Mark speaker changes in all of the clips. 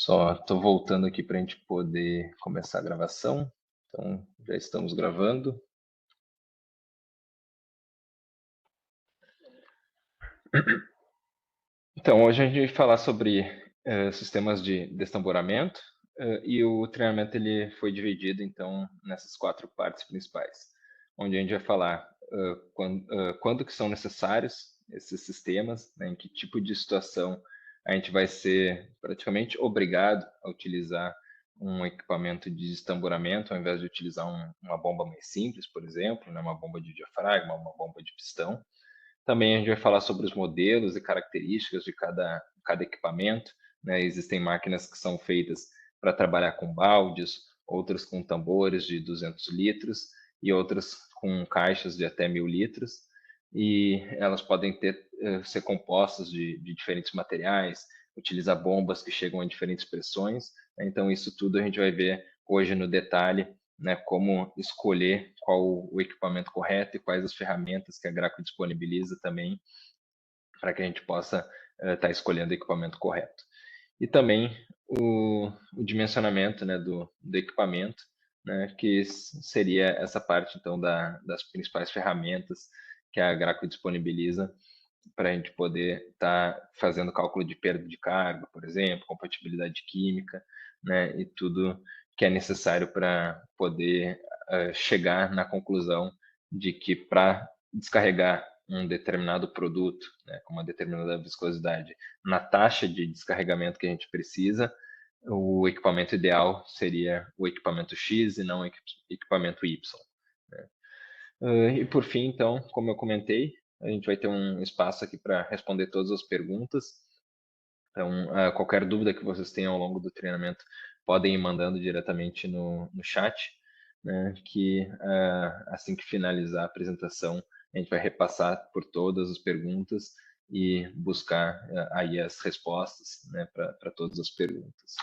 Speaker 1: Só estou voltando aqui para a gente poder começar a gravação. Então, já estamos gravando. Então, hoje a gente vai falar sobre sistemas de destamburamento e o treinamento ele foi dividido, então, nessas 4 partes principais, onde a gente vai falar quando que são necessários esses sistemas, né, em que tipo de situação a gente vai ser praticamente obrigado a utilizar um equipamento de destamburamento, ao invés de utilizar uma bomba mais simples, por exemplo, né, uma bomba de diafragma, uma bomba de pistão. Também a gente vai falar sobre os modelos e características de cada equipamento, né? Existem máquinas que são feitas para trabalhar com baldes, outras com tambores de 200 litros e outras com caixas de até 1.000 litros. E elas podem ser compostas de diferentes materiais, utilizar bombas que chegam a diferentes pressões, né? Então, isso tudo a gente vai ver hoje no detalhe, né, como escolher qual o equipamento correto e quais as ferramentas que a Graco disponibiliza também para que a gente possa estar escolhendo o equipamento correto. E também o dimensionamento, né, do equipamento, né, que seria essa parte então das principais ferramentas que a Graco disponibiliza para a gente poder estar fazendo cálculo de perda de carga, por exemplo, compatibilidade química, né, e tudo que é necessário para poder chegar na conclusão de que para descarregar um determinado produto, né, com uma determinada viscosidade, na taxa de descarregamento que a gente precisa, o equipamento ideal seria o equipamento X e não o equipamento Y. Né? E por fim, então, como eu comentei, a gente vai ter um espaço aqui para responder todas as perguntas. Então, qualquer dúvida que vocês tenham ao longo do treinamento, podem ir mandando diretamente no chat, né, que assim que finalizar a apresentação, a gente vai repassar por todas as perguntas e buscar aí as respostas, né, para todas as perguntas.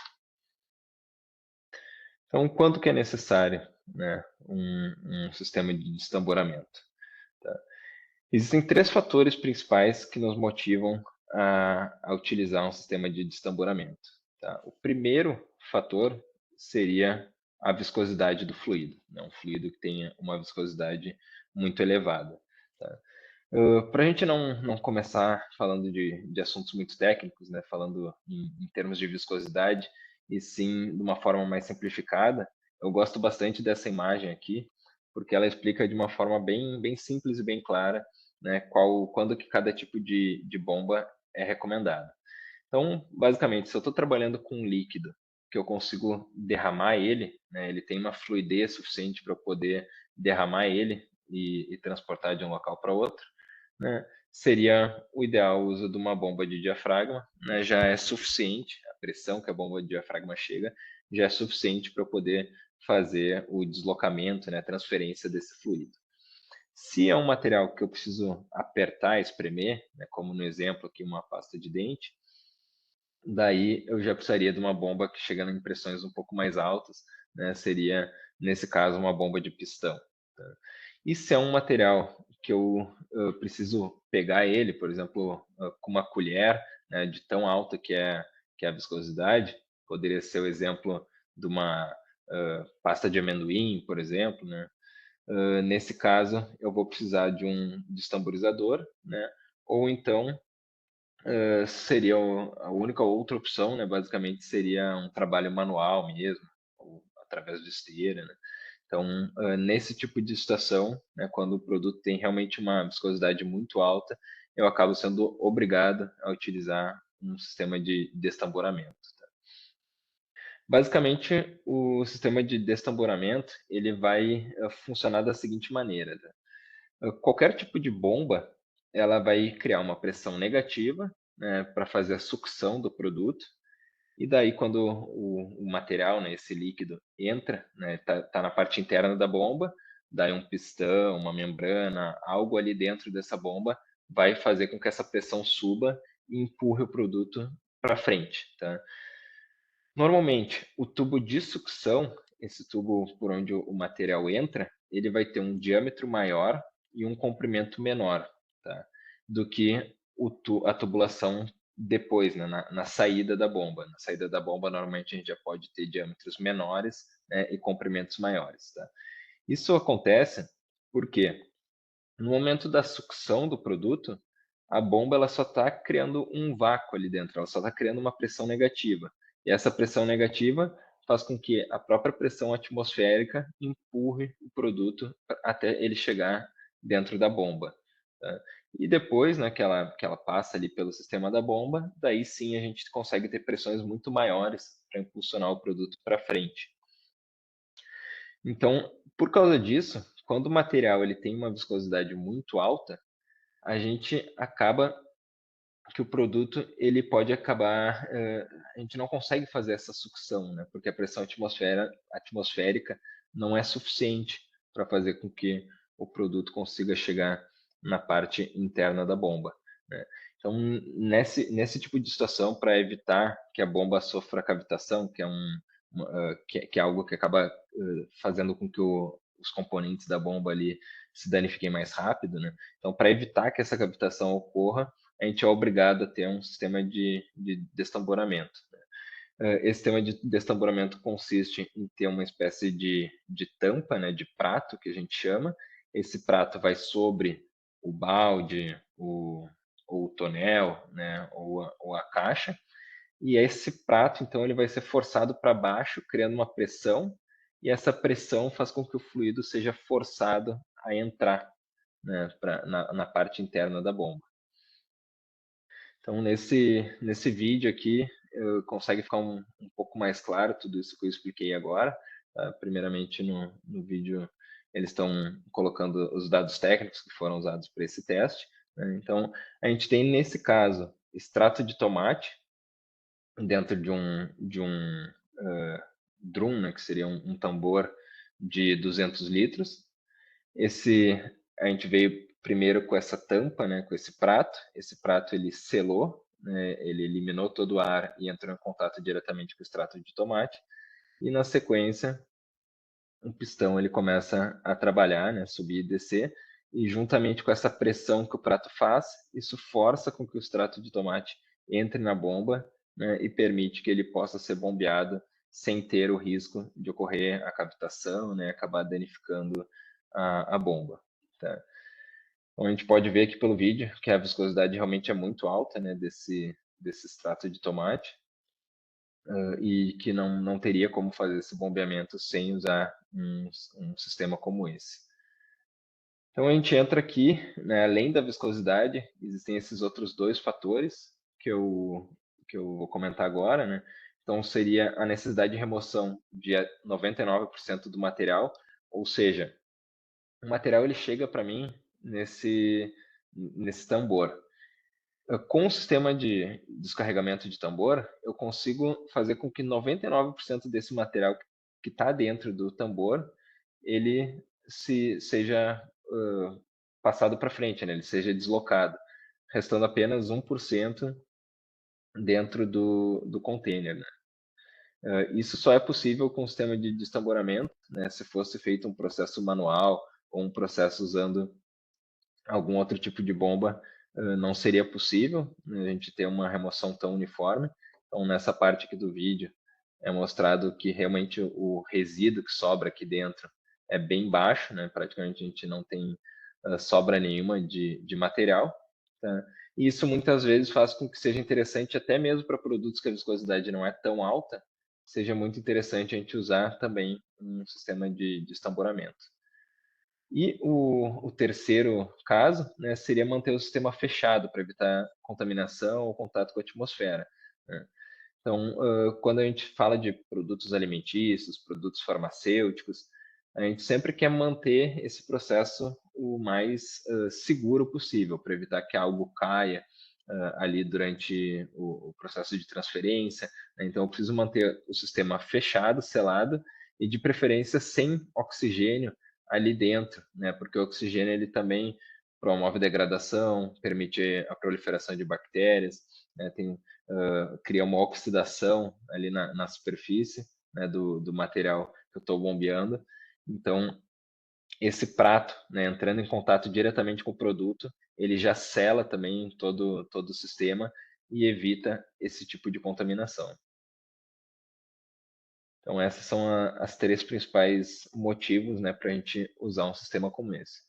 Speaker 1: Então, quanto que é necessário, né, um sistema de destamburamento? Tá? Existem 3 fatores principais que nos motivam a utilizar um sistema de destamburamento. Tá? O primeiro fator seria a viscosidade do fluido, né? Um fluido que tenha uma viscosidade muito elevada. Tá? Para a gente não começar falando de assuntos muito técnicos, né? Falando em termos de viscosidade, e sim de uma forma mais simplificada, eu gosto bastante dessa imagem aqui, porque ela explica de uma forma bem simples e bem clara, né, quando que cada tipo de bomba é recomendado. Então, basicamente, se eu estou trabalhando com um líquido que eu consigo derramar ele, né, ele tem uma fluidez suficiente para eu poder derramar ele e transportar de um local para outro, né, seria o ideal o uso de uma bomba de diafragma, né, já é suficiente, a pressão que a bomba de diafragma chega já é suficiente para eu poder fazer o deslocamento, né, a transferência desse fluido. Se é um material que eu preciso apertar, espremer, né, como no exemplo aqui uma pasta de dente, daí eu já precisaria de uma bomba que chega em pressões um pouco mais altas, né, seria, nesse caso, uma bomba de pistão. Tá? E se é um material que eu preciso pegar ele, por exemplo, com uma colher, né, de tão alta que é a viscosidade, poderia ser o exemplo de uma pasta de amendoim, por exemplo, né? Nesse caso, eu vou precisar de um destamburizador, né? Ou então seria a única outra opção, né? Basicamente seria um trabalho manual mesmo, ou através de esteira, né? Então, nesse tipo de situação, né, quando o produto tem realmente uma viscosidade muito alta, eu acabo sendo obrigado a utilizar um sistema de destamburamento. Tá? Basicamente, o sistema de destamburamento ele vai funcionar da seguinte maneira. Tá? Qualquer tipo de bomba, ela vai criar uma pressão negativa, né, para fazer a sucção do produto. E daí, quando o material, né, esse líquido, entra, né, tá na parte interna da bomba, daí um pistão, uma membrana, algo ali dentro dessa bomba vai fazer com que essa pressão suba e empurre o produto para frente, tá? Normalmente, o tubo de sucção, esse tubo por onde o material entra, ele vai ter um diâmetro maior e um comprimento menor, tá? Do que a tubulação depois, né, na saída da bomba. Na saída da bomba, normalmente a gente já pode ter diâmetros menores, né, e comprimentos maiores, tá? Isso acontece porque no momento da sucção do produto, a bomba ela só está criando um vácuo ali dentro, ela só está criando uma pressão negativa. E essa pressão negativa faz com que a própria pressão atmosférica empurre o produto até ele chegar dentro da bomba, tá? E depois, né, que ela passa ali pelo sistema da bomba, daí sim a gente consegue ter pressões muito maiores para impulsionar o produto para frente. Então, por causa disso, quando o material ele tem uma viscosidade muito alta, a gente acaba que o produto ele pode acabar, a gente não consegue fazer essa sucção, né? Porque a pressão atmosférica não é suficiente para fazer com que o produto consiga chegar na parte interna da bomba, né? Então, nesse tipo de situação, para evitar que a bomba sofra cavitação, que é que é algo que acaba fazendo com que os componentes da bomba ali se danifiquem mais rápido, né? Então, para evitar que essa cavitação ocorra, a gente é obrigado a ter um sistema de destamboramento, né? Esse sistema de destamboramento consiste em ter uma espécie de tampa, né, de prato, que a gente chama. Esse prato vai sobre o balde, ou o tonel, né, ou a caixa, e esse prato, então, ele vai ser forçado para baixo, criando uma pressão, e essa pressão faz com que o fluido seja forçado a entrar, né, na parte interna da bomba. Então, nesse vídeo aqui, consegue ficar um pouco mais claro tudo isso que eu expliquei agora, tá? Primeiramente, no vídeo, eles estão colocando os dados técnicos que foram usados para esse teste, né? Então, a gente tem, nesse caso, extrato de tomate dentro de um drum, né, que seria um tambor de 200 litros. A gente veio primeiro com essa tampa, né, com esse prato. Esse prato ele selou, né, ele eliminou todo o ar e entrou em contato diretamente com o extrato de tomate. E na sequência, o pistão ele começa a trabalhar, né, subir e descer. E juntamente com essa pressão que o prato faz, isso força com que o extrato de tomate entre na bomba, né, e permite que ele possa ser bombeado sem ter o risco de ocorrer a cavitação, né, acabar danificando a bomba, tá? Então a gente pode ver aqui pelo vídeo que a viscosidade realmente é muito alta, né, desse extrato de tomate, e que não teria como fazer esse bombeamento sem usar um sistema como esse. Então a gente entra aqui, né, além da viscosidade, existem esses outros dois fatores que eu vou comentar agora, né? Então seria a necessidade de remoção de 99% do material, ou seja, o material ele chega para mim nesse tambor. Com o sistema de descarregamento de tambor, eu consigo fazer com que 99% desse material que está dentro do tambor, ele seja passado para frente, né? Ele seja deslocado, restando apenas 1% dentro do container, né? Isso só é possível com o sistema de destamboramento, né? Se fosse feito um processo manual ou um processo usando algum outro tipo de bomba, não seria possível, né, a gente ter uma remoção tão uniforme. Então, nessa parte aqui do vídeo, é mostrado que realmente o resíduo que sobra aqui dentro é bem baixo, né? Praticamente a gente não tem sobra nenhuma de material, tá? E isso muitas vezes faz com que seja interessante, até mesmo para produtos que a viscosidade não é tão alta, seja muito interessante a gente usar também um sistema de estamboramento. E o terceiro caso, né, seria manter o sistema fechado para evitar contaminação ou contato com a atmosfera, né? Então, quando a gente fala de produtos alimentícios, produtos farmacêuticos, a gente sempre quer manter esse processo o mais seguro possível, para evitar que algo caia ali durante o processo de transferência, né? Então, eu preciso manter o sistema fechado, selado, e de preferência sem oxigênio ali dentro, né? Porque o oxigênio ele também promove degradação, permite a proliferação de bactérias, né? Cria uma oxidação ali na superfície, né, do material que eu estou bombeando. Então, esse prato, né, entrando em contato diretamente com o produto, ele já sela também todo o sistema e evita esse tipo de contaminação. Então, essas são as três principais motivos, né, para a gente usar um sistema como esse.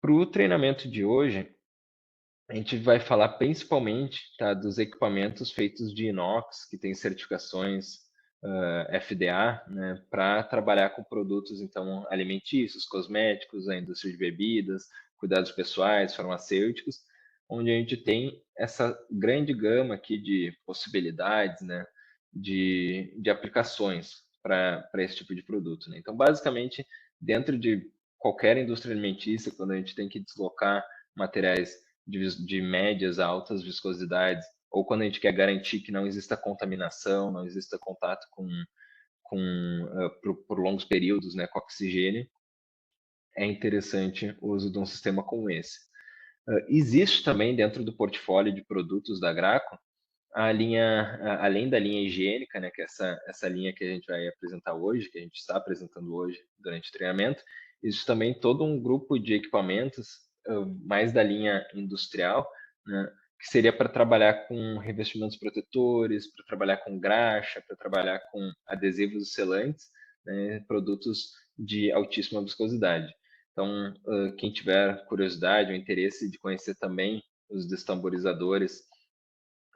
Speaker 1: Para o treinamento de hoje, a gente vai falar principalmente, tá, dos equipamentos feitos de inox, que têm certificações FDA, né, para trabalhar com produtos então alimentícios, cosméticos, a indústria de bebidas, cuidados pessoais, farmacêuticos, onde a gente tem essa grande gama aqui de possibilidades, né, de aplicações para esse tipo de produto, né? Então, basicamente, dentro de qualquer indústria alimentícia, quando a gente tem que deslocar materiais de médias a altas viscosidades, ou quando a gente quer garantir que não exista contaminação, não exista contato por longos períodos, né, com oxigênio, é interessante o uso de um sistema como esse. Existe também dentro do portfólio de produtos da Graco a linha, além da linha higiênica, né, que é essa linha que a gente vai apresentar hoje, que a gente está apresentando hoje durante o treinamento, existe também todo um grupo de equipamentos, mais da linha industrial, né, que seria para trabalhar com revestimentos protetores, para trabalhar com graxa, para trabalhar com adesivos e selantes, né, produtos de altíssima viscosidade. Então, quem tiver curiosidade ou interesse de conhecer também os destamborizadores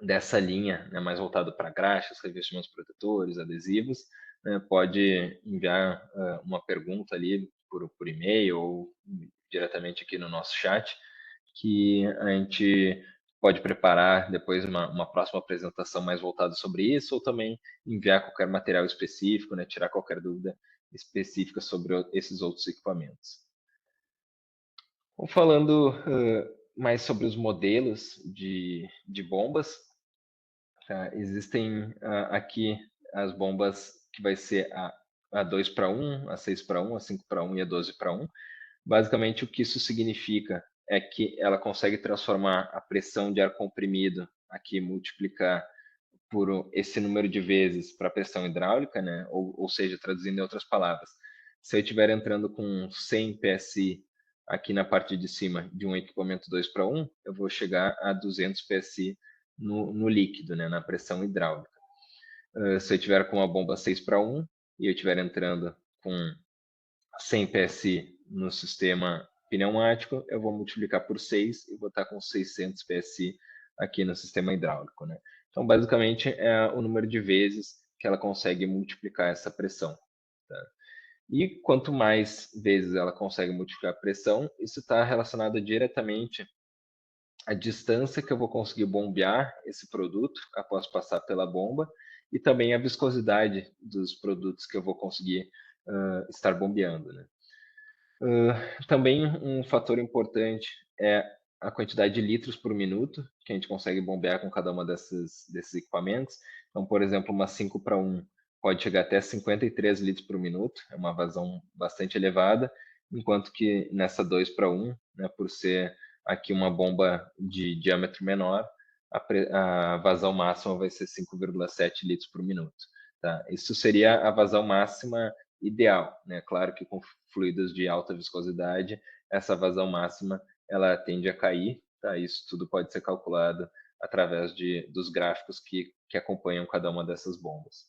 Speaker 1: dessa linha, né, mais voltado para graxas, revestimentos protetores, adesivos, né, pode enviar uma pergunta ali por e-mail ou diretamente aqui no nosso chat, que a gente pode preparar depois uma próxima apresentação mais voltada sobre isso, ou também enviar qualquer material específico, né, tirar qualquer dúvida específica sobre esses outros equipamentos. Bom, falando mais sobre os modelos de bombas, tá? Existem aqui as bombas que vai ser a 2 para 1, a 6 para 1, a 5 para 1 e a 12 para 1. Basicamente, o que isso significa é que ela consegue transformar a pressão de ar comprimido, aqui multiplicar por esse número de vezes para a pressão hidráulica, né? Ou seja, traduzindo em outras palavras, se eu estiver entrando com 100 PSI aqui na parte de cima de um equipamento 2 para 1, eu vou chegar a 200 PSI no líquido, né? Na pressão hidráulica. Se eu estiver com uma bomba 6 para 1 e eu estiver entrando com 100 PSI no sistema pneumático, eu vou multiplicar por 6 e vou estar com 600 PSI aqui no sistema hidráulico, né? Então, basicamente, é o número de vezes que ela consegue multiplicar essa pressão. Tá? E quanto mais vezes ela consegue multiplicar a pressão, isso está relacionado diretamente à distância que eu vou conseguir bombear esse produto após passar pela bomba e também a viscosidade dos produtos que eu vou conseguir estar bombeando, né? Também um fator importante é a quantidade de litros por minuto que a gente consegue bombear com cada uma desses equipamentos. Então, por exemplo, uma 5 para 1 pode chegar até 53 litros por minuto, é uma vazão bastante elevada, enquanto que nessa 2 para 1, né, por ser aqui uma bomba de diâmetro menor, a vazão máxima vai ser 5,7 litros por minuto. Tá? Isso seria a vazão máxima ideal, né? Claro que com fluidos de alta viscosidade, essa vazão máxima ela tende a cair, tá? Isso tudo pode ser calculado através dos gráficos que acompanham cada uma dessas bombas.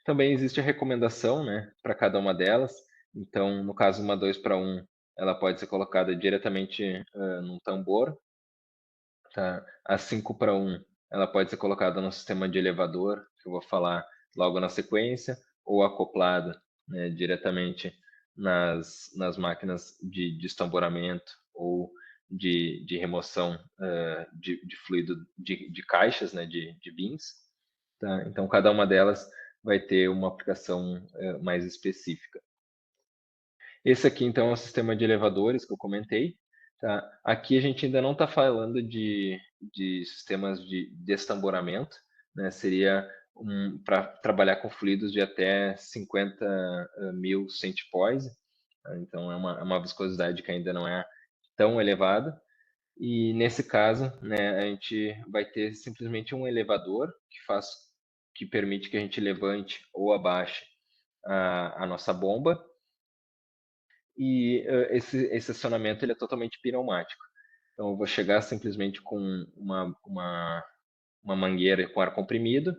Speaker 1: Também existe a recomendação, né, para cada uma delas. Então, no caso, uma 2 para 1, ela pode ser colocada diretamente num tambor. Tá? A 5 para 1, ela pode ser colocada no sistema de elevador, que eu vou falar logo na sequência, ou acoplada, né, diretamente nas máquinas de estamboramento ou de remoção de fluido de caixas, né, de bins. Tá? Então, cada uma delas vai ter uma aplicação mais específica. Esse aqui, então, é o sistema de elevadores que eu comentei. Tá? Aqui a gente ainda não está falando de sistemas de destamboramento, né? Seria para trabalhar com fluidos de até 50 mil centipoise. Tá? Então, é uma viscosidade que ainda não é tão elevada. E nesse caso, né, a gente vai ter simplesmente um elevador que permite que a gente levante ou abaixe a nossa bomba, e esse acionamento ele é totalmente pneumático. Então, eu vou chegar simplesmente com uma mangueira com ar comprimido.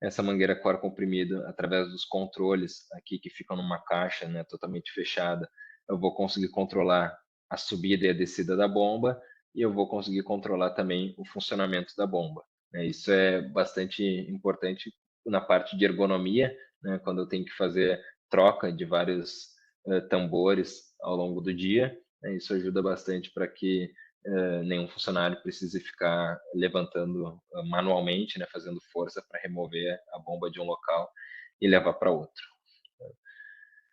Speaker 1: Essa mangueira com ar comprimido, através dos controles aqui que ficam numa caixa, né, totalmente fechada, eu vou conseguir controlar a subida e a descida da bomba e eu vou conseguir controlar também o funcionamento da bomba, né? Isso é bastante importante na parte de ergonomia, né, quando eu tenho que fazer troca de vários tambores ao longo do dia, né? Isso ajuda bastante para que nenhum funcionário precise ficar levantando manualmente, né, fazendo força para remover a bomba de um local e levar para outro.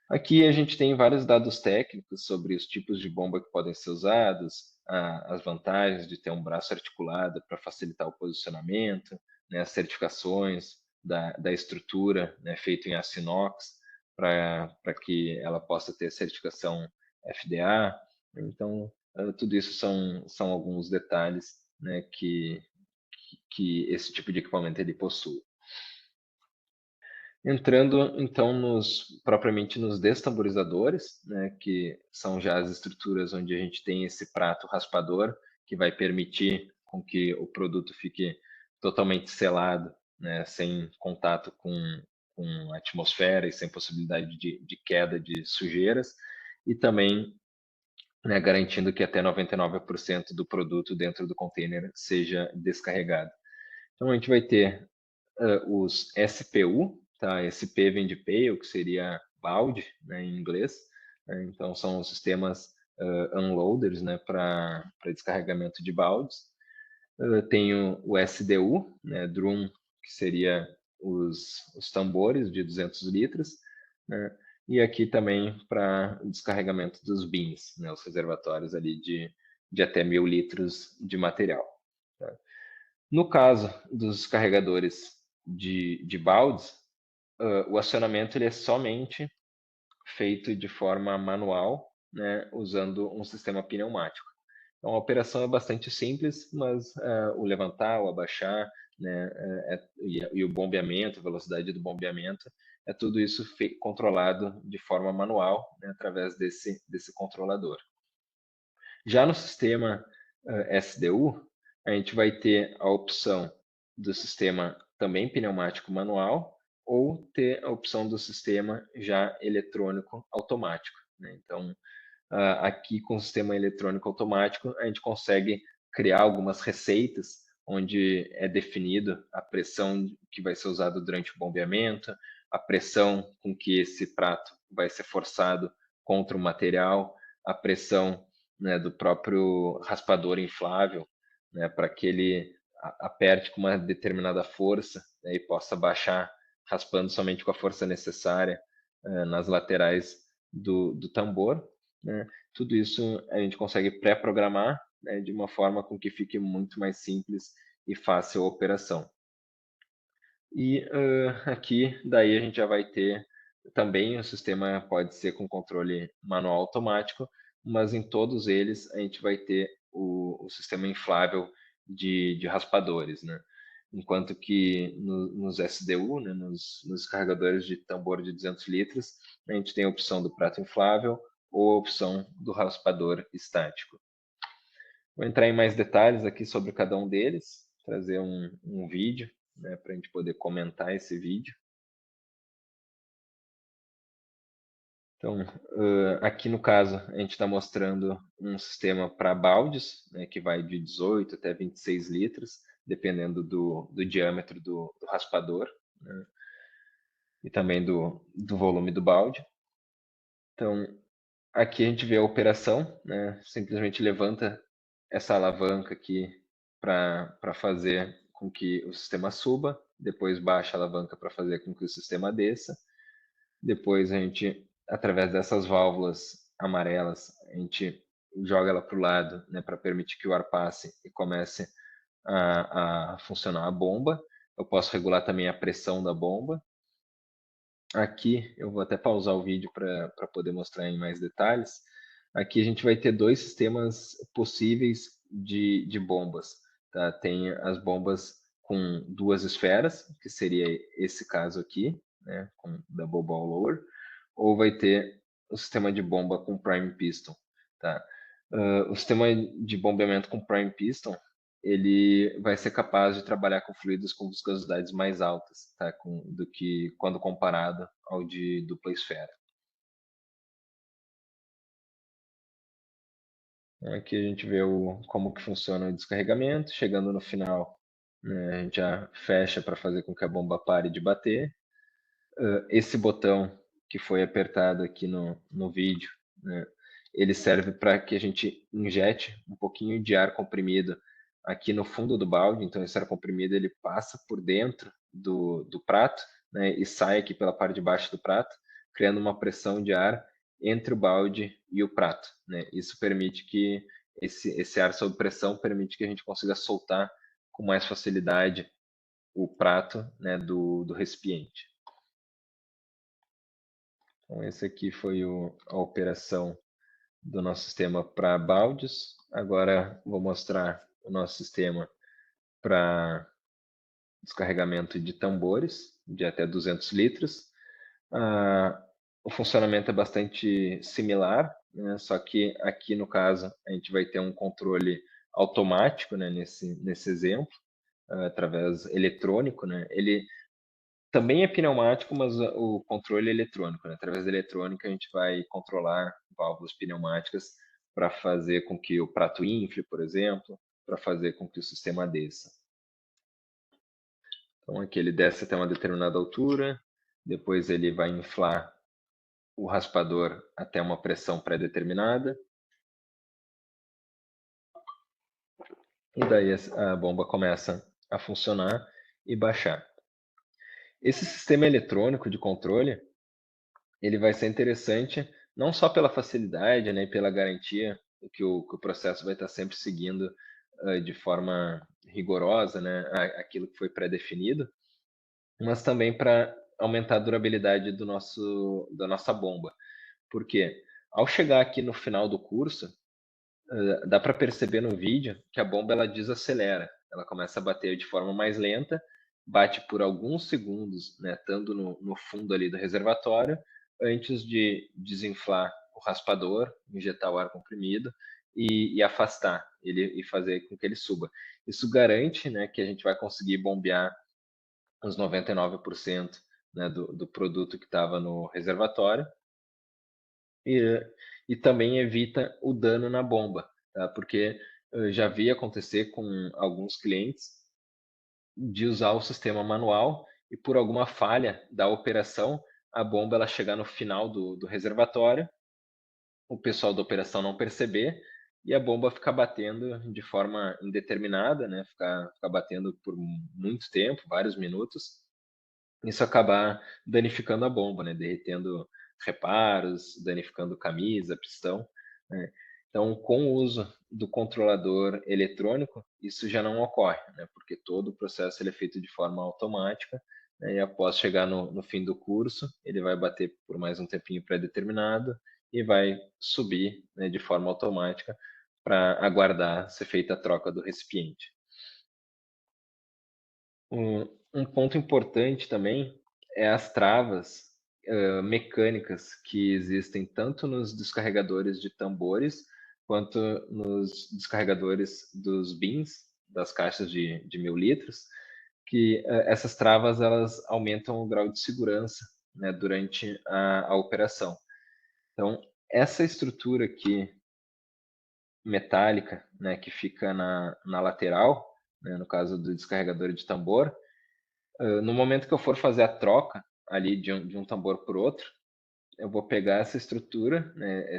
Speaker 1: Aqui a gente tem vários dados técnicos sobre os tipos de bomba que podem ser usados, as vantagens de ter um braço articulado para facilitar o posicionamento, né, as certificações da estrutura, né, feito em aço inox, para que ela possa ter certificação FDA. Então, tudo isso são alguns detalhes, né, que esse tipo de equipamento ele possui. Entrando então propriamente nos destamborizadores, né, que são já as estruturas onde a gente tem esse prato raspador, que vai permitir com que o produto fique totalmente selado, né, sem contato com a atmosfera e sem possibilidade de queda de sujeiras, e também, né, garantindo que até 99% do produto dentro do container seja descarregado. Então a gente vai ter os SPU, tá? SP vem de pail, que seria balde, né, em inglês. Né? Então são os sistemas unloaders, né, para descarregamento de baldes. Tenho o SDU, né, drum, que seria os tambores de 200 litros, né? E aqui também para descarregamento dos bins, né, os reservatórios ali de até 1.000 litros de material. Tá? No caso dos carregadores de baldes, o acionamento ele é somente feito de forma manual, né, usando um sistema pneumático. Então, a operação é bastante simples, mas o levantar, o abaixar, né, e o bombeamento, a velocidade do bombeamento, é tudo isso controlado de forma manual, né, através desse controlador. Já no sistema SDU, a gente vai ter a opção do sistema também pneumático manual ou ter a opção do sistema já eletrônico automático, né? Então, aqui com o sistema eletrônico automático, a gente consegue criar algumas receitas onde é definido a pressão que vai ser usada durante o bombeamento, a pressão com que esse prato vai ser forçado contra o material, a pressão, né, do próprio raspador inflável, né, para que ele aperte com uma determinada força, né, e possa baixar raspando somente com a força necessária nas laterais do tambor, né? Tudo isso a gente consegue pré-programar, né, de uma forma com que fique muito mais simples e fácil a operação. E aqui, daí a gente já vai ter também o sistema pode ser com controle manual automático, mas em todos eles a gente vai ter o sistema inflável de raspadores, né? Enquanto que nos SDU, né, nos carregadores de tambor de 200 litros, a gente tem a opção do prato inflável ou a opção do raspador estático. Vou entrar em mais detalhes aqui sobre cada um deles, trazer um vídeo, né, para a gente poder comentar esse vídeo. Então, aqui no caso, a gente está mostrando um sistema para baldes, né, que vai de 18 até 26 litros, dependendo do diâmetro do raspador, né, e também do volume do balde. Então, aqui a gente vê a operação, né, simplesmente levanta essa alavanca aqui para fazer com que o sistema suba, depois baixa a alavanca para fazer com que o sistema desça. Depois a gente, através dessas válvulas amarelas, a gente joga ela para o lado, né, para permitir que o ar passe e comece a funcionar a bomba. Eu posso regular também a pressão da bomba. Aqui eu vou até pausar o vídeo para poder mostrar em mais detalhes. Aqui a gente vai ter dois sistemas possíveis de bombas. Tá? Tem as bombas com duas esferas, que seria esse caso aqui, né, com double ball lower, ou vai ter o sistema de bomba com prime piston. Tá? O sistema de bombeamento com prime piston, ele vai ser capaz de trabalhar com fluidos com viscosidades mais altas, tá? Do que quando comparado ao de dupla esfera. Então, aqui a gente vê como que funciona o descarregamento. Chegando no final, né, a gente já fecha para fazer com que a bomba pare de bater. Esse botão que foi apertado aqui no vídeo, né, ele serve para que a gente injete um pouquinho de ar comprimido aqui no fundo do balde. Então, esse ar comprimido ele passa por dentro do prato, né, e sai aqui pela parte de baixo do prato, criando uma pressão de ar entre o balde e o prato, né? Isso permite que esse ar sob pressão permite que a gente consiga soltar com mais facilidade o prato, né, do recipiente. Então, esse aqui foi a operação do nosso sistema para baldes. Agora vou mostrar o nosso sistema para descarregamento de tambores de até 200 litros. O funcionamento é bastante similar, né? Só que aqui no caso a gente vai ter um controle automático, né, nesse exemplo, através eletrônico, né? Ele também é pneumático, mas o controle é eletrônico, né? Através da eletrônica a gente vai controlar válvulas pneumáticas para fazer com que o prato infle, por exemplo, para fazer com que o sistema desça. Então aqui ele desce até uma determinada altura, depois ele vai inflar o raspador até uma pressão pré-determinada, e daí a bomba começa a funcionar e baixar. Esse sistema eletrônico de controle, ele vai ser interessante não só pela facilidade, né, e pela garantia que o processo vai estar sempre seguindo de forma rigorosa, né, aquilo que foi pré-definido, mas também para aumentar a durabilidade da nossa bomba. Porque ao chegar aqui no final do curso, dá para perceber no vídeo que a bomba ela desacelera, ela começa a bater de forma mais lenta, bate por alguns segundos, né, estando no fundo ali do reservatório, antes de desinflar o raspador, injetar o ar comprimido e afastar ele e fazer com que ele suba. Isso garante, né, que a gente vai conseguir bombear os 99%, né, do produto que estava no reservatório e, e também evita o dano na bomba, tá? Porque já vi acontecer com alguns clientes de usar o sistema manual e por alguma falha da operação, a bomba ela chegar no final do reservatório, o pessoal da operação não perceber e a bomba ficar batendo de forma indeterminada, né? Ficar batendo por muito tempo, vários minutos, isso acabar danificando a bomba, né? Derretendo reparos, danificando camisa, pistão, né? Então, com o uso do controlador eletrônico, isso já não ocorre, né? Porque todo o processo ele é feito de forma automática, né? E após chegar no fim do curso, ele vai bater por mais um tempinho pré-determinado e vai subir, né, de forma automática para aguardar ser feita a troca do recipiente. Um ponto importante também é as travas mecânicas que existem tanto nos descarregadores de tambores quanto nos descarregadores dos bins, das caixas de 1.000 litros, que essas travas elas aumentam o grau de segurança, né, durante a operação. Então, essa estrutura aqui metálica, né, que fica na lateral, né, no caso do descarregador de tambor, no momento que eu for fazer a troca ali de um tambor por outro, eu vou pegar essa estrutura, né,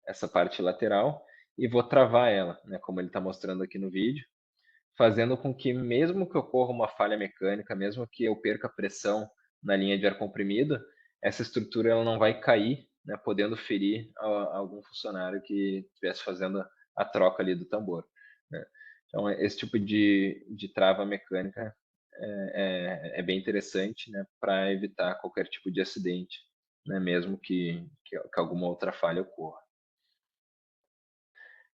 Speaker 1: essa parte lateral, e vou travar ela, né, como ele está mostrando aqui no vídeo, fazendo com que mesmo que ocorra uma falha mecânica, mesmo que eu perca pressão na linha de ar comprimido, essa estrutura ela não vai cair, né, podendo ferir algum funcionário que estivesse fazendo a troca ali do tambor, né. Então, esse tipo de trava mecânica é bem interessante, né, para evitar qualquer tipo de acidente, né, mesmo que alguma outra falha ocorra.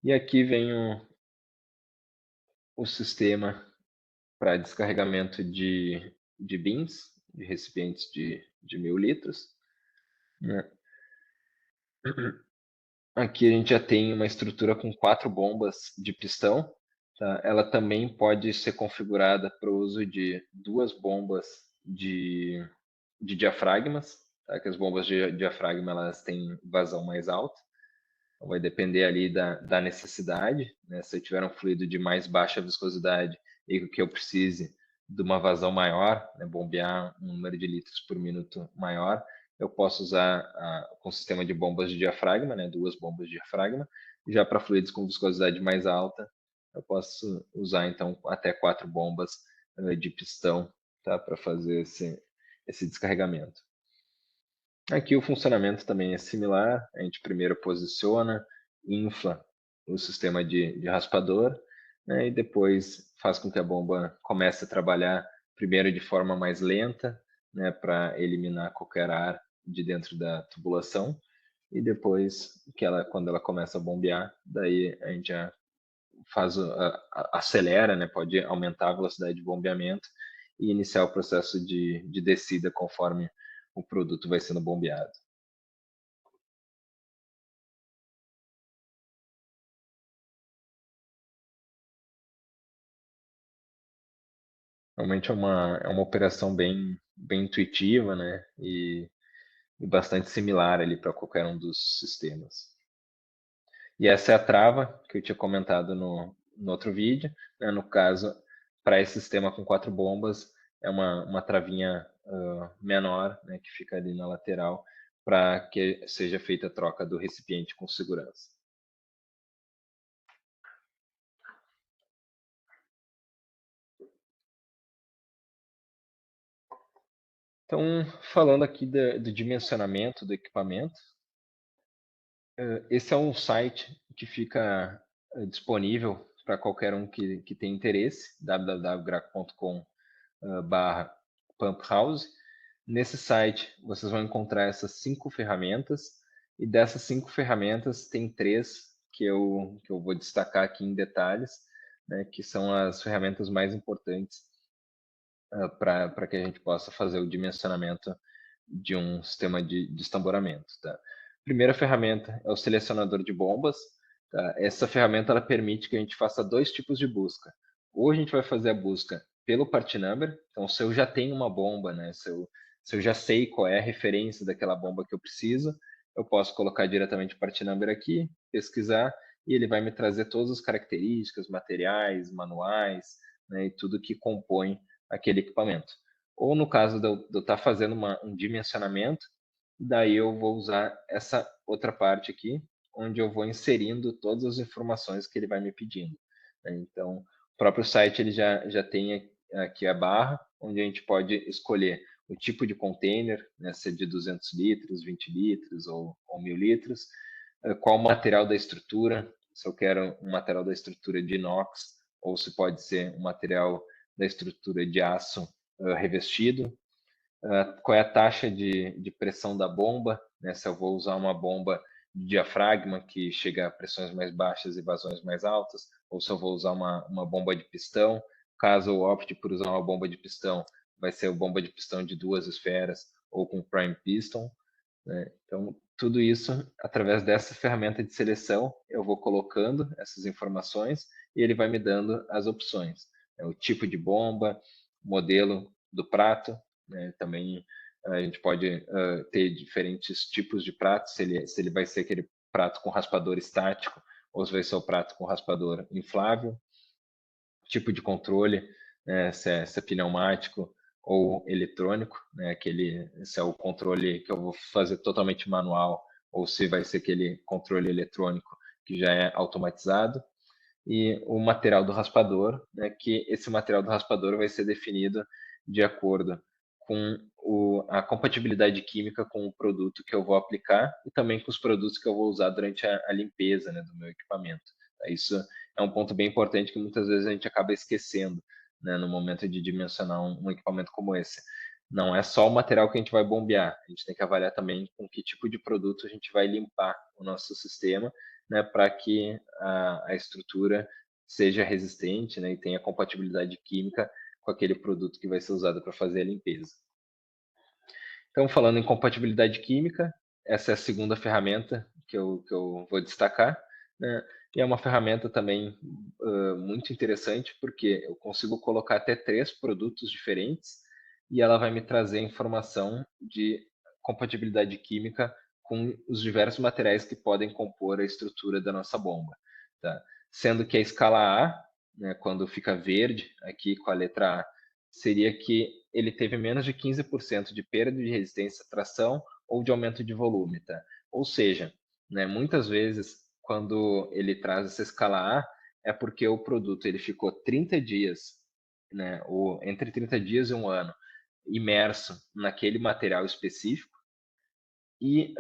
Speaker 1: E aqui vem o sistema para descarregamento de bins, de recipientes de 1.000 litros, né. Aqui a gente já tem uma estrutura com 4 bombas de pistão. Tá? Ela também pode ser configurada para o uso de 2 bombas de diafragmas, tá? Que as bombas de diafragma elas têm vazão mais alta. Então, vai depender ali da necessidade. Né? Se eu tiver um fluido de mais baixa viscosidade e que eu precise de uma vazão maior, né? Bombear um número de litros por minuto maior, eu posso usar com sistema de bombas de diafragma, né? 2 bombas de diafragma. Já para fluidos com viscosidade mais alta, eu posso usar então até 4 bombas de pistão, tá? Para fazer esse descarregamento. Aqui o funcionamento também é similar. A gente primeiro posiciona, infla o sistema de raspador, né, e depois faz com que a bomba comece a trabalhar primeiro de forma mais lenta, né, para eliminar qualquer ar de dentro da tubulação, e depois quando ela começa a bombear, daí a gente já acelera, né, pode aumentar a velocidade de bombeamento e iniciar o processo de descida conforme o produto vai sendo bombeado. Realmente é uma operação bem intuitiva, né? E bastante similar ali para qualquer um dos sistemas. E essa é a trava que eu tinha comentado no outro vídeo, né? No caso, para esse sistema com 4 bombas, é uma travinha menor, né? Que fica ali na lateral, para que seja feita a troca do recipiente com segurança. Então, falando aqui do dimensionamento do equipamento, esse é um site que fica disponível para qualquer um que tem interesse, www.graco.com/pumphouse. Nesse site, vocês vão encontrar essas 5 ferramentas, e dessas 5 ferramentas, tem 3 que eu vou destacar aqui em detalhes, né, que são as ferramentas mais importantes para que a gente possa fazer o dimensionamento de um sistema de estamboramento. Tá? Primeira ferramenta é o selecionador de bombas. Tá? Essa ferramenta ela permite que a gente faça 2 tipos de busca. Ou a gente vai fazer a busca pelo part number, então se eu já tenho uma bomba, né, se eu já sei qual é a referência daquela bomba que eu preciso, eu posso colocar diretamente o part number aqui, pesquisar, e ele vai me trazer todas as características, materiais, manuais, né, e tudo que compõe aquele equipamento. Ou no caso de eu estar fazendo um dimensionamento, daí eu vou usar essa outra parte aqui, onde eu vou inserindo todas as informações que ele vai me pedindo. Né? Então, o próprio site ele já tem aqui a barra, onde a gente pode escolher o tipo de container, né, se é de 200 litros, 20 litros ou 1.000 litros, qual o material da estrutura, se eu quero um material da estrutura de inox, ou se pode ser um material da estrutura de aço revestido, qual é a taxa de pressão da bomba, né? Se eu vou usar uma bomba de diafragma que chega a pressões mais baixas e vazões mais altas, ou se eu vou usar uma bomba de pistão. Caso eu opte por usar uma bomba de pistão, vai ser uma bomba de pistão de 2 esferas ou com prime piston. Né? Então, tudo isso, através dessa ferramenta de seleção, eu vou colocando essas informações e ele vai me dando as opções. Né? O tipo de bomba, modelo do prato, né? Também a gente pode ter diferentes tipos de pratos, se ele vai ser aquele prato com raspador estático ou se vai ser o prato com raspador inflável, tipo de controle, né, se é pneumático ou eletrônico, né, se é o controle que eu vou fazer totalmente manual ou se vai ser aquele controle eletrônico que já é automatizado, e o material do raspador, né, que esse material do raspador vai ser definido de acordo com a compatibilidade química com o produto que eu vou aplicar e também com os produtos que eu vou usar durante a limpeza, né, do meu equipamento. Isso é um ponto bem importante que muitas vezes a gente acaba esquecendo, né, no momento de dimensionar um equipamento como esse. Não é só o material que a gente vai bombear, a gente tem que avaliar também com que tipo de produto a gente vai limpar o nosso sistema, né, para que a estrutura seja resistente, né, e tenha compatibilidade química com aquele produto que vai ser usado para fazer a limpeza. Então, falando em compatibilidade química, essa é a segunda ferramenta que eu vou destacar, né? E é uma ferramenta também muito interessante, porque eu consigo colocar até 3 produtos diferentes e ela vai me trazer informação de compatibilidade química com os diversos materiais que podem compor a estrutura da nossa bomba, tá? Sendo que a escala A, né, quando fica verde aqui com a letra A, seria que ele teve menos de 15% de perda de resistência à tração ou de aumento de volume, tá? Ou seja, né, muitas vezes quando ele traz essa escala A, é porque o produto ele ficou 30 dias, né, ou entre 30 dias e 1 ano, imerso naquele material específico, e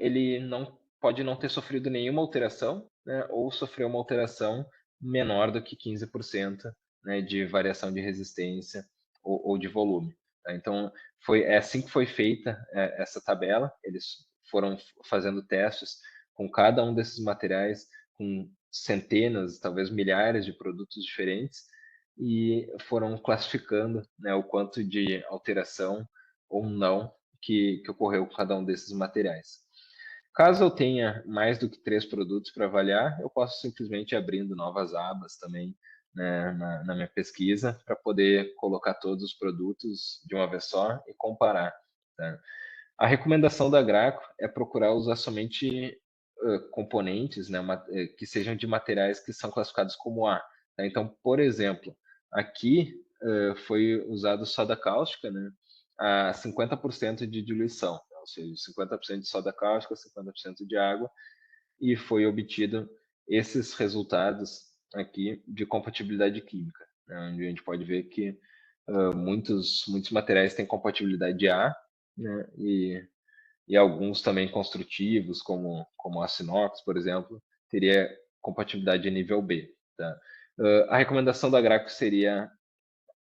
Speaker 1: ele não pode não ter sofrido nenhuma alteração, né, ou sofreu uma alteração menor do que 15%, né, de variação de resistência ou de volume. Tá? Então, é assim que foi feita essa tabela. Eles foram fazendo testes com cada um desses materiais, com centenas, talvez milhares de produtos diferentes, e foram classificando, né, o quanto de alteração ou não que ocorreu com cada um desses materiais. Caso eu tenha mais do que 3 produtos para avaliar, eu posso simplesmente ir abrindo novas abas também, né, na minha pesquisa, para poder colocar todos os produtos de uma vez só e comparar. Tá? A recomendação da Graco é procurar usar somente componentes, né, que sejam de materiais que são classificados como A. Tá? Então, por exemplo, aqui foi usado soda cáustica, né, a 50% de diluição, ou seja, 50% de soda cáustica, 50% de água, e foi obtido esses resultados aqui de compatibilidade química, né, onde a gente pode ver que muitos materiais têm compatibilidade A, né, e alguns também construtivos, como aço inox, por exemplo, teria compatibilidade de nível B. Tá? A recomendação da Graco seria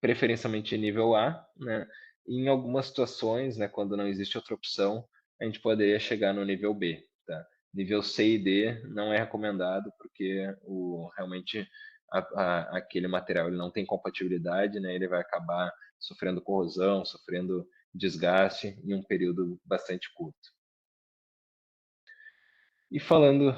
Speaker 1: preferencialmente nível A, né? E em algumas situações, né, quando não existe outra opção, a gente poderia chegar no nível B. Tá? Nível C e D não é recomendado porque realmente aquele material ele não tem compatibilidade, né? Ele vai acabar sofrendo corrosão, sofrendo desgaste em um período bastante curto. E falando,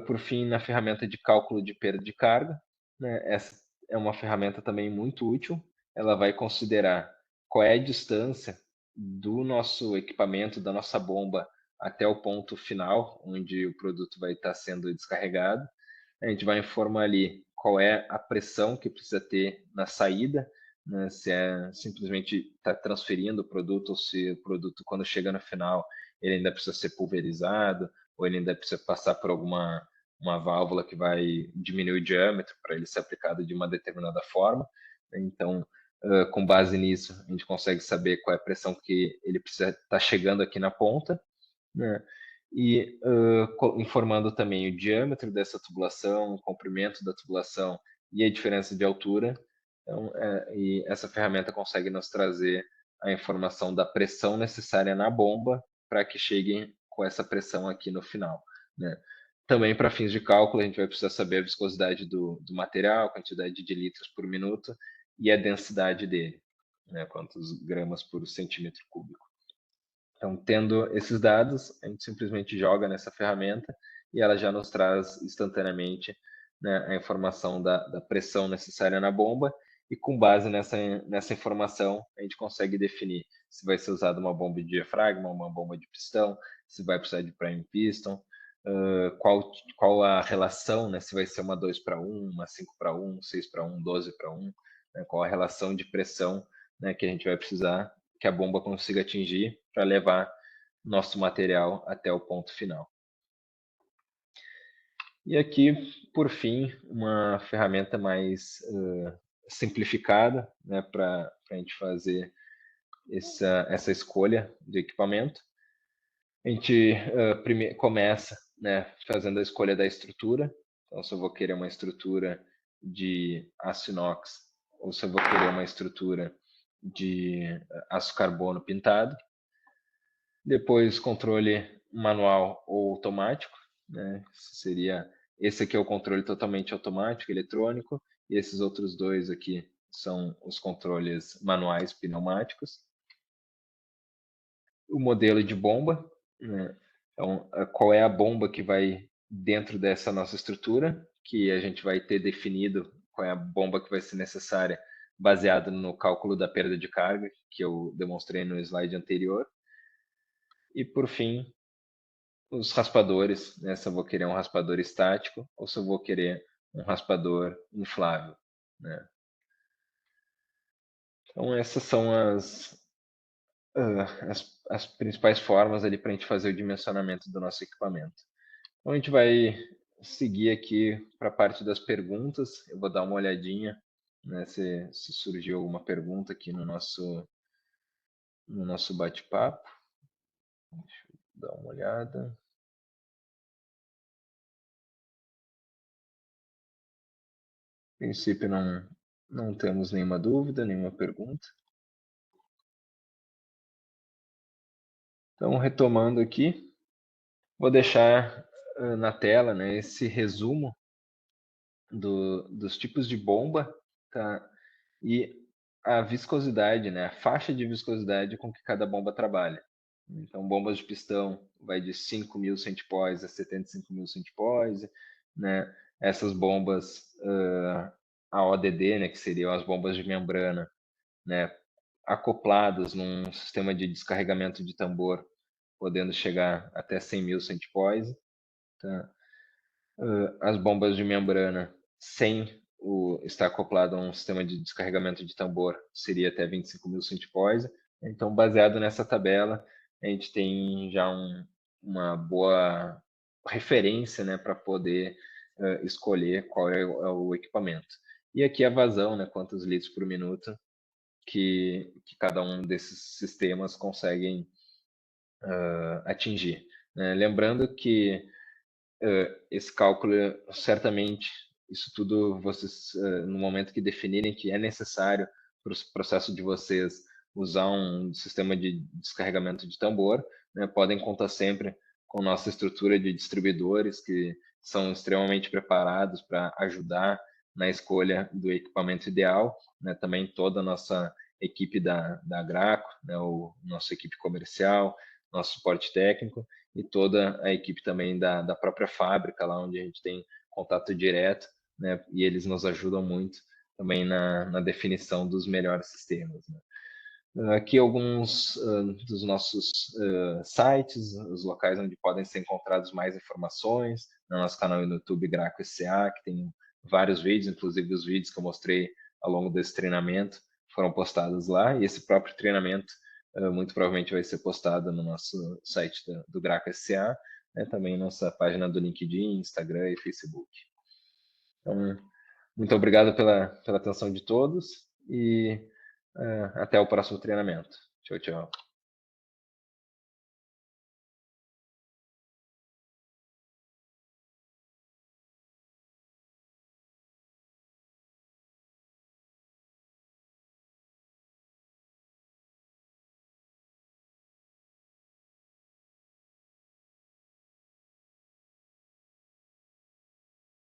Speaker 1: por fim, na ferramenta de cálculo de perda de carga, né, essa é uma ferramenta também muito útil. Ela vai considerar qual é a distância do nosso equipamento, da nossa bomba, até o ponto final, onde o produto vai estar sendo descarregado. A gente vai informar ali qual é a pressão que precisa ter na saída, né, se é simplesmente estar transferindo o produto ou se o produto, quando chega no final, ele ainda precisa ser pulverizado, ou ele ainda precisa passar por uma válvula que vai diminuir o diâmetro para ele ser aplicado de uma determinada forma. Então, com base nisso, a gente consegue saber qual é a pressão que ele precisa estar chegando aqui na ponta, né? E informando também o diâmetro dessa tubulação, o comprimento da tubulação e a diferença de altura. Então, e essa ferramenta consegue nos trazer a informação da pressão necessária na bomba para que chegue com essa pressão aqui no final, né? Também para fins de cálculo, a gente vai precisar saber a viscosidade do material, a quantidade de litros por minuto e a densidade dele, né? Quantos gramas por centímetro cúbico. Então, tendo esses dados, a gente simplesmente joga nessa ferramenta e ela já nos traz instantaneamente, né, a informação da pressão necessária na bomba, e com base nessa informação, a gente consegue definir se vai ser usada uma bomba de diafragma, uma bomba de pistão, se vai precisar de prime piston, qual a relação, né, se vai ser uma 2:1, uma 5:1, 6:1, 12:1, né, qual a relação de pressão, né, que a gente vai precisar que a bomba consiga atingir para levar nosso material até o ponto final. E aqui, por fim, uma ferramenta mais simplificada, né, para a gente fazer essa escolha de equipamento. A gente começa, né, fazendo a escolha da estrutura. Então, se eu vou querer uma estrutura de aço inox ou se eu vou querer uma estrutura de aço carbono pintado. Depois, controle manual ou automático, né? Esse aqui é o controle totalmente automático, eletrônico, e esses outros dois aqui são os controles manuais pneumáticos. O modelo de bomba, né? Então, qual é a bomba que vai dentro dessa nossa estrutura, que a gente vai ter definido qual é a bomba que vai ser necessária, baseado no cálculo da perda de carga, que eu demonstrei no slide anterior. E, por fim, os raspadores, né? Se eu vou querer um raspador estático ou se eu vou querer um raspador inflável, né? Então, essas são as principais formas ali para a gente fazer o dimensionamento do nosso equipamento. Então, a gente vai seguir aqui para a parte das perguntas. Eu vou dar uma olhadinha, né, se surgiu alguma pergunta aqui no nosso bate-papo. Deixa eu dar uma olhada. A princípio, não temos nenhuma dúvida, nenhuma pergunta. Então, retomando aqui, vou deixar na tela, né, esse resumo dos tipos de bomba, tá? E a viscosidade, né, a faixa de viscosidade com que cada bomba trabalha. Então, bombas de pistão vai de 5.000 centipoise a 75.000 centipoise, né? Essas bombas AODD, né, que seriam as bombas de membrana, né, acopladas num sistema de descarregamento de tambor, podendo chegar até 100.000 centipoise, tá? As bombas de membrana sem estar acoplado a um sistema de descarregamento de tambor seria até 25.000 centipoise. Então, baseado nessa tabela, a gente tem já uma boa referência, né, para poder escolher qual é o equipamento. E aqui a vazão, né, quantos litros por minuto que cada um desses sistemas conseguem atingir, né? Lembrando que esse cálculo, certamente, isso tudo vocês, no momento que definirem que é necessário para o processo de vocês usar um sistema de descarregamento de tambor, né, podem contar sempre com nossa estrutura de distribuidores que são extremamente preparados para ajudar na escolha do equipamento ideal, né, também toda a nossa equipe da Graco, né, o nossa equipe comercial, nosso suporte técnico, e toda a equipe também da própria fábrica, lá onde a gente tem contato direto, né? E eles nos ajudam muito também na definição dos melhores sistemas, né? Aqui alguns dos nossos sites, os locais onde podem ser encontrados mais informações, no nosso canal no YouTube Graco SA, que tem vários vídeos, inclusive os vídeos que eu mostrei ao longo desse treinamento foram postados lá, e esse próprio treinamento muito provavelmente vai ser postado no nosso site do Graco SA, né, também nossa página do LinkedIn, Instagram e Facebook. Então, muito obrigado pela atenção de todos e até o próximo treinamento. Tchau, tchau.